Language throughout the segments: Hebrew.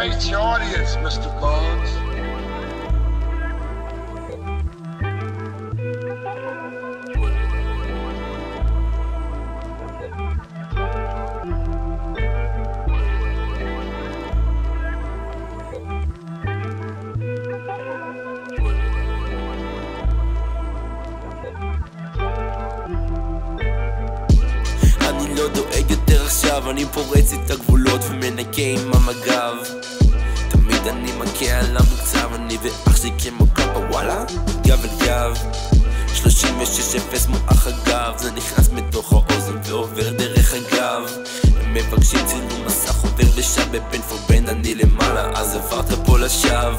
Face your audience, Mr. Bones. אני לא דואג יותר עכשיו, אני פורץ את הגבולות ומנקה עם המגב. תמיד אני מכה על המקצב, אני ואח שלי כמו קאפה וואלה, גב אל גב. 36-0 מוח הגב, זה נכנס מתוך האוזן ועובר דרך הגב. הם מבקשים צילום מסך עובר ושב בפן פורבן, אני למעלה אז עברת פה לשווא.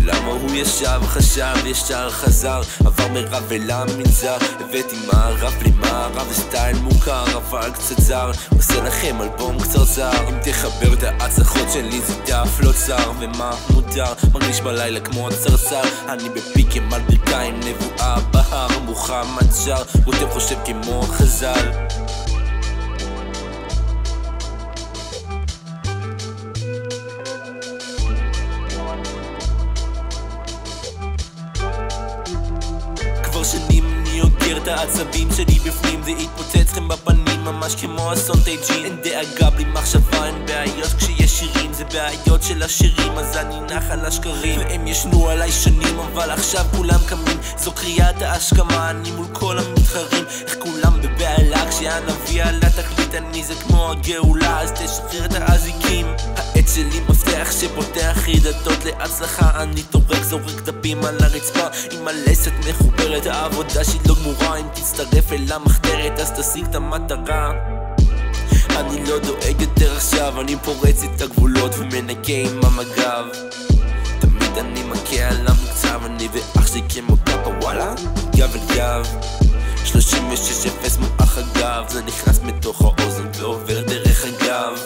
למה הוא ישב, חשב, ישר חזר, עבר מרב ולמנזר. הבאתי מערב בלי מערב, זה סטייל מוכר אבל קצת זר. עושה לכם אלבום קצרצר, אם תחבר את ההצלחות שלי זה דף לא צר. ומה מותר, מרגיש בלילה כמו הצרצר. אני בפיק עם על ברכיים, נבואה בהר, מוחמד שר, כותב חושב כמו חז"ל. כבר שנים אני אוגר את העצבים שלי בפנים, זה יתפוצץ לכם בפנים ממש כמו אסון טייג'ין. אין דאגה בלי מחשבה, אין בעיות כשיש שירים, זה בעיות של השירים, אז אני נח על השקרים. והם ישנו עליי שנים אבל עכשיו כולם קמים, זו קריאת ההשכמה, אני מול כל המתחרים. איך כולם בבעלה כשהנביא על התקליט, אני זה כמו הגאולה, אז תשחרר את האזיקים. העץ שלי מפתח שפותח חידתות להצלחה, אני טורק זורק דפים על הרצפה עם הלסת מחוברת. העבודה שלי לא גמורה, אם תצטרף אל המחתרת אז תשיג את המטרה. אני לא דואג יותר עכשיו, אני פורץ את הגבולות ומנקה עם המגב. תמיד אני מכה על המקצב, אני ואח שלי כמו קאפה וואלה, גב אל גב. 36-0 מוח הגב, זה נכנס מתוך האוזן ועובר דרך הגב.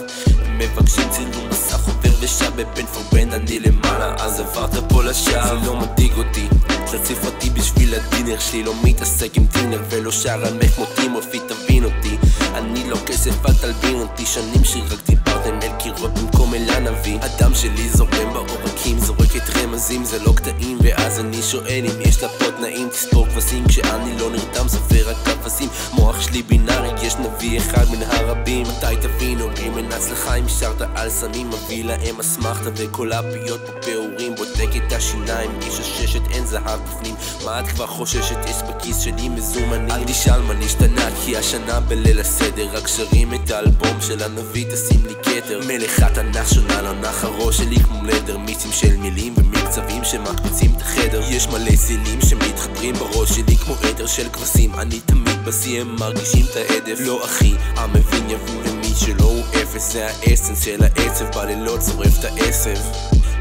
הם מבקשים צילום מסך עובר ושב בפן פורבן, אני למעלה אז עברת פה לשווא. זה לא מדאיג אותי, תציף אותי בשביל הדינר שלי, לא מתעסק עם טינר ולא שר על מחמותי מופי תבין אותי. אני לא כסף אל תלבין אותי, שנים שרק דיברתם אל קירות במקום אל הנביא. הדם שלי זורם בעורקים, זורקת רמזים זה לא קטעים, ואז אני שואל אם יש לה פה תנאים. תספור כבשים כשאני לא נרדם, סופר רק כבשים. מוח שלי בינארי, יש נביא אחד מן הרבים. מתי תבין אומרים אין הצלחה אם שרת על סמים, מביא להם אסמכתה וכל הפיות פה פעורים. בודק את השיניים, איש הששת אין זהב בפנים, מה את כבר חוששת? יש בכיס שלי מזומנים. אל תשאל מה נשתנה כי השנה בליל הסדר, רק שרים את האלבום של הנביא תשים לי כתר. מלך התנ"ך שונה לא נח הראש שלי כמו לדר, מיצים של מילים ומקצבים שמקפיצים את החדר. יש מלא סילים שמתחברים בראש שלי כמו עדר של כבשים, אני תמיד בשיא הם מרגישים את העדף. לא אחי, המבין יבין ומי שלא הוא אפס, זה האסנס של העצב, בלילות שורף את העשב.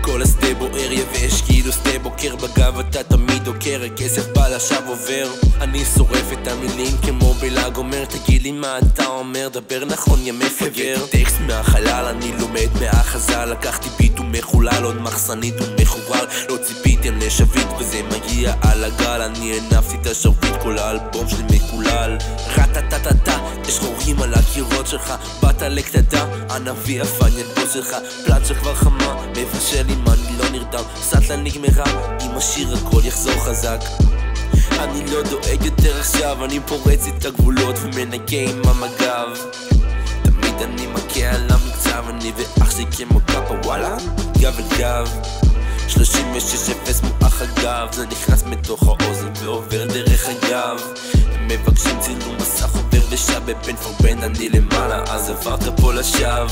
כל השדה בוער יבש כאילו שדה בוקר בגב, אתה תמיד עוקר, הכסף בא לשווא עובר. אני שורף את המילים כמו בלעג אומר, תגיד לי מה אתה אומר, דבר נכון יא מפגר. טקסט מהחלל אני לומד מהחז"ל, לקחתי ביט ומחולל עוד מחסנית ומחורר. לא ציפיתם לשביט וזה מגיע על הגל, אני הנפתי את השרביט, כל האלבום שלי מקולל. רטטטטה, יש חורים על הקירות שלך, באת לקטטה, הנביא הפניאל בוס שלך, פלאצ'ה כבר חמה, מבשל אם אני לא נרדם, סטלה נגמרה, עם השיר הכל יחזור חזק. אני לא דואג יותר עכשיו, אני פורץ את הגבולות ומנקה עם המגב. תמיד אני מכה על המקצב, אני ואח שלי כמו קאפה וואלה, גב אל גב. 36-0 מוח הגב, זה נכנס מתוך האוזן ועובר דרך הגב. הם מבקשים צילום מסך עובר ושב בפן פורבן, אני למעלה אז עברת פה לשווא.